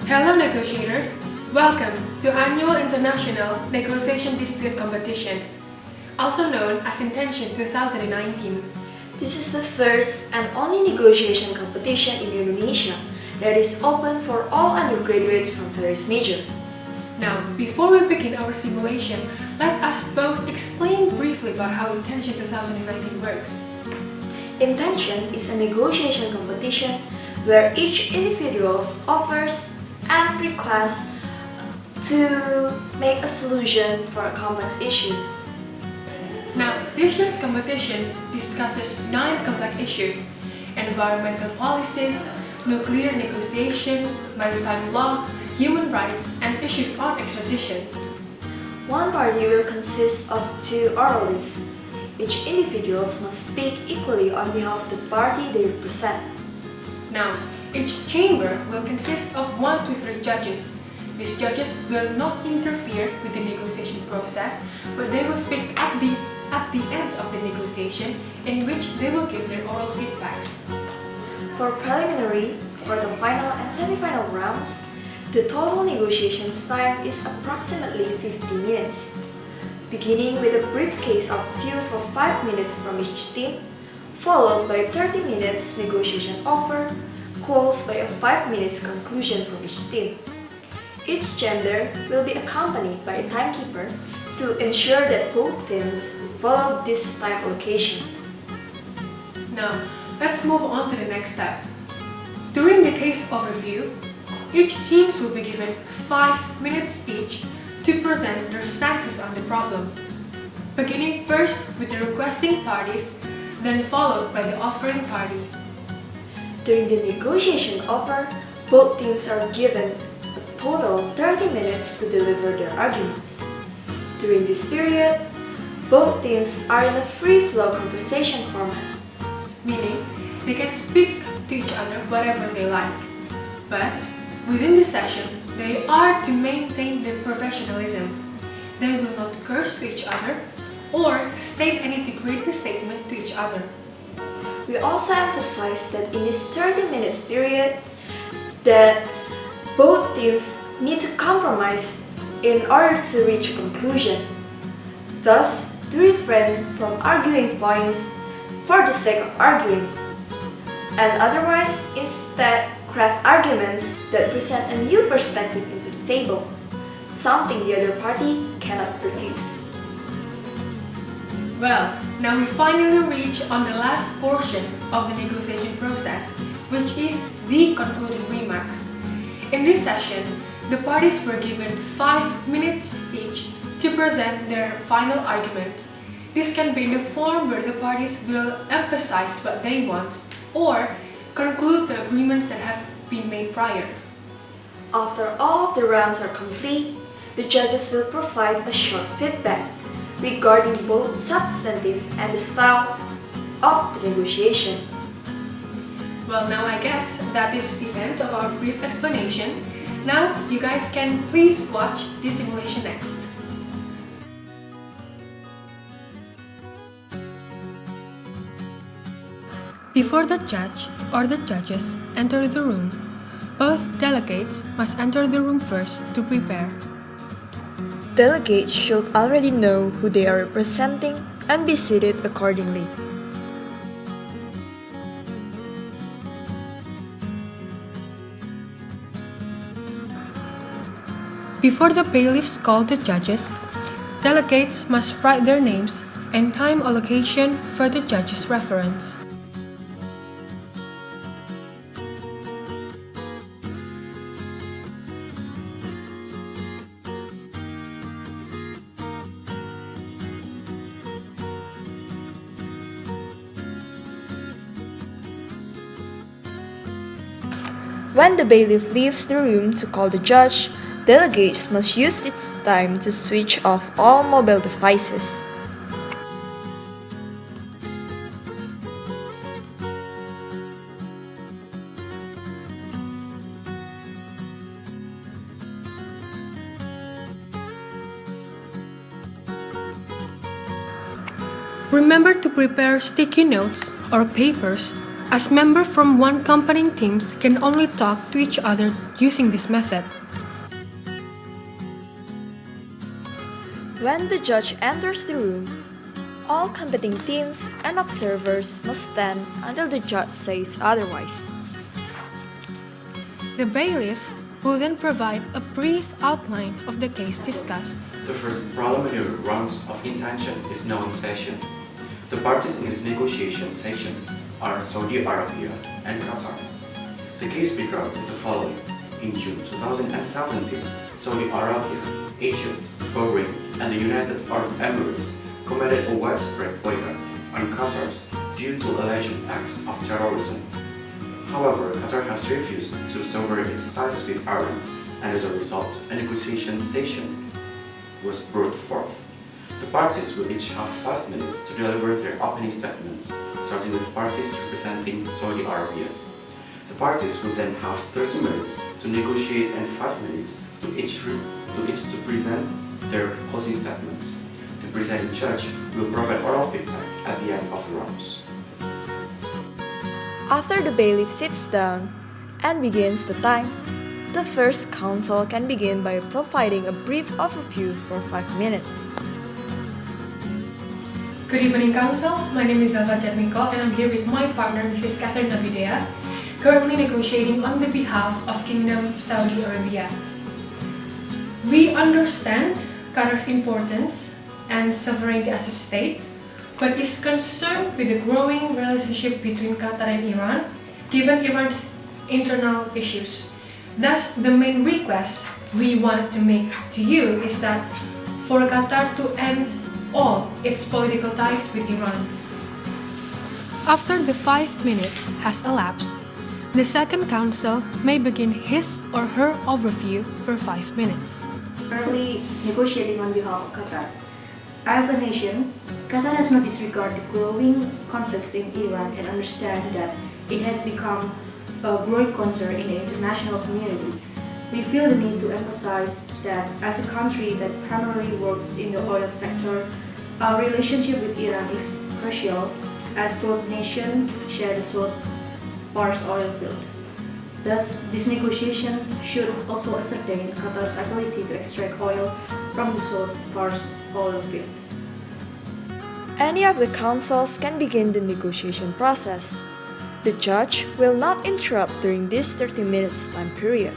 Hello negotiators, welcome to Annual International Negotiation Dispute Competition, also known as Intention 2019. This is the first and only negotiation competition in Indonesia that is open for all undergraduates from various major. Now, before we begin our simulation, let us both explain briefly about how Intention 2019 works. Intention is a negotiation competition where each individual offers and requests to make a solution for complex issues. Now, this year's competition discusses 9 complex issues: environmental policies, nuclear negotiation, maritime law, human rights, and issues on extraditions. One party will consist of 2 oralists. Each individual must speak equally on behalf of the party they represent. Now, each chamber will consist of 1 to 3 judges. These judges will not interfere with the negotiation process, but they will speak at the end of the negotiation, in which they will give their oral feedbacks. For preliminary, quarter-final, and semi-final rounds, the total negotiations time is approximately 50 minutes, beginning with a brief case overview for 5 minutes from each team, followed by 30 minutes negotiation offer, closed by a 5 minutes conclusion from each team. Each chamber will be accompanied by a timekeeper to ensure that both teams follow this time allocation. Now, let's move on to the next step. During the case overview, each team will be given 5 minutes each to present their stances on the problem, beginning first with the requesting parties, then followed by the offering party. During the negotiation offer, both teams are given a total 30 minutes to deliver their arguments. During this period, both teams are in a free-flow conversation format, meaning they can speak to each other whatever they like. But within the session, they are to maintain their professionalism. They will not curse to each other or state any degrading statement to each other. We also emphasize that in this 30 minutes period, that both teams need to compromise in order to reach a conclusion. Thus, to refrain from arguing points for the sake of arguing, and otherwise instead craft arguments that present a new perspective into the table, something the other party cannot refuse. Well, now we finally reach on the last portion of the negotiation process, which is the concluding remarks. In this session, the parties were given 5 minutes each to present their final argument. This can be in the form where the parties will emphasize what they want or conclude the agreements that have been made prior. After all of the rounds are complete, the judges will provide a short feedback regarding both substantive and the style of the negotiation. Well, now I guess that is the end of our brief explanation. Now you guys can please watch the simulation next. Before the judge or the judges enter the room, both delegates must enter the room first to prepare. Delegates should already know who they are representing and be seated accordingly. Before the bailiffs call the judges, delegates must write their names and time allocation for the judge's reference. When the bailiff leaves the room to call the judge, delegates must use this time to switch off all mobile devices. Remember to prepare sticky notes or papers as members from one competing teams can only talk to each other using this method. When the judge enters the room, all competing teams and observers must stand until the judge says otherwise. The bailiff will then provide a brief outline of the case discussed. The first preliminary round of intention is now in session. The parties in this negotiation session are Saudi Arabia and Qatar. The case background is the following. In June 2017, Saudi Arabia, Egypt, Bahrain, and the United Arab Emirates committed a widespread boycott on Qatar's due to alleged acts of terrorism. However, Qatar has refused to sever its ties with Iran, and as a result, a negotiation session was brought forth. The parties will each have 5 minutes to deliver their opening statements, starting with parties representing Saudi Arabia. The parties will then have 30 minutes to negotiate and 5 minutes to each to present their closing statements. The presiding judge will provide oral feedback at the end of the rounds. After the bailiff sits down and begins the time, the first counsel can begin by providing a brief overview for 5 minutes. Good evening, Council. My name is Zelva Jatmiko and I'm here with my partner, Mrs. Catherine Abidea, currently negotiating on the behalf of Kingdom Saudi Arabia. We understand Qatar's importance and sovereignty as a state, but is concerned with the growing relationship between Qatar and Iran, given Iran's internal issues. Thus, the main request we wanted to make to you is that for Qatar to end all its political ties with Iran. After the 5 minutes has elapsed, the second counsel may begin his or her overview for 5 minutes. Currently negotiating on behalf of Qatar. As a nation, Qatar has not disregarded the growing conflicts in Iran and understand that it has become a growing concern in the international community. We feel the need to emphasize that as a country that primarily works in the oil sector, our relationship with Iran is crucial as both nations share the South Pars oil field. Thus, this negotiation should also ascertain Qatar's ability to extract oil from the South Pars oil field. Any of the counsels can begin the negotiation process. The judge will not interrupt during this 30 minutes time period.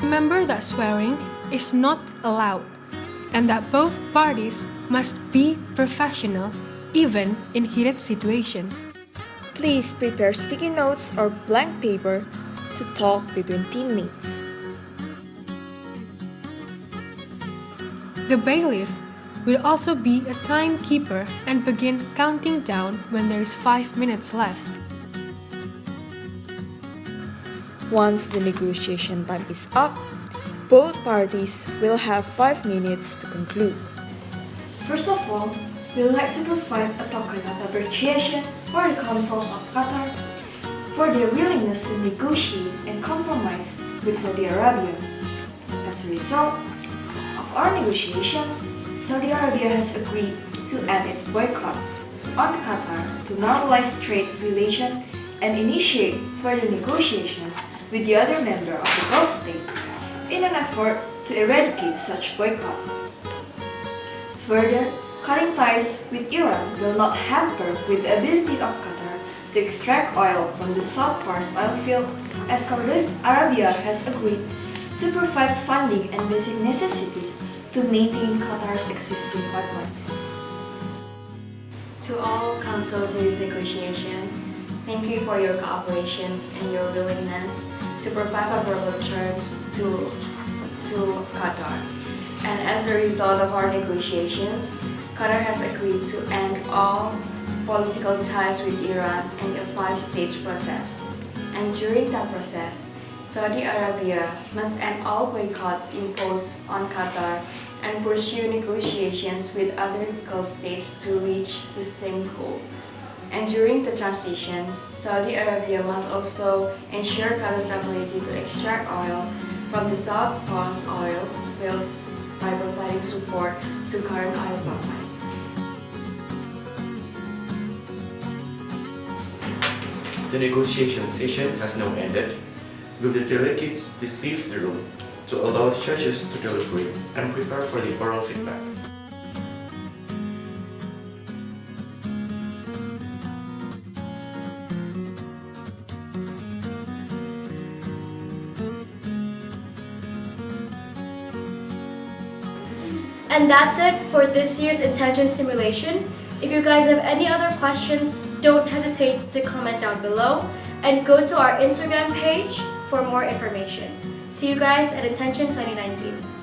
Remember that swearing is not allowed and that both parties must be professional even in heated situations. Please prepare sticky notes or blank paper to talk between teammates. The bailiff will also be a timekeeper and begin counting down when there is 5 minutes left. Once the negotiation time is up, both parties will have 5 minutes to conclude. First of all, we would like to provide a token of appreciation for the consuls of Qatar for their willingness to negotiate and compromise with Saudi Arabia. As a result of our negotiations, Saudi Arabia has agreed to end its boycott on Qatar to normalize trade relations and initiate further negotiations with the other member of the Gulf state in an effort to eradicate such boycott. Further, cutting ties with Iran will not hamper with the ability of Qatar to extract oil from the South Pars oil field, as Saudi Arabia has agreed to provide funding and basic necessities to maintain Qatar's existing pipelines. To all counsels in this negotiation, thank you for your cooperation and your willingness to provide favorable terms to Qatar. And as a result of our negotiations, Qatar has agreed to end all political ties with Iran in a 5-stage process. And during that process, Saudi Arabia must end all boycotts imposed on Qatar and pursue negotiations with other Gulf states to reach the same goal. And during the transitions, Saudi Arabia must also ensure Qatar's ability to extract oil from the South Pond's oil fields by providing support to current oil pipelines. The negotiation session has now ended. Will the delegates please leave the room to allow the judges to deliberate and prepare for the oral feedback? And that's it for this year's intention simulation. If you guys have any other questions, don't hesitate to comment down below and go to our Instagram page for more information. See you guys at Intention 2019.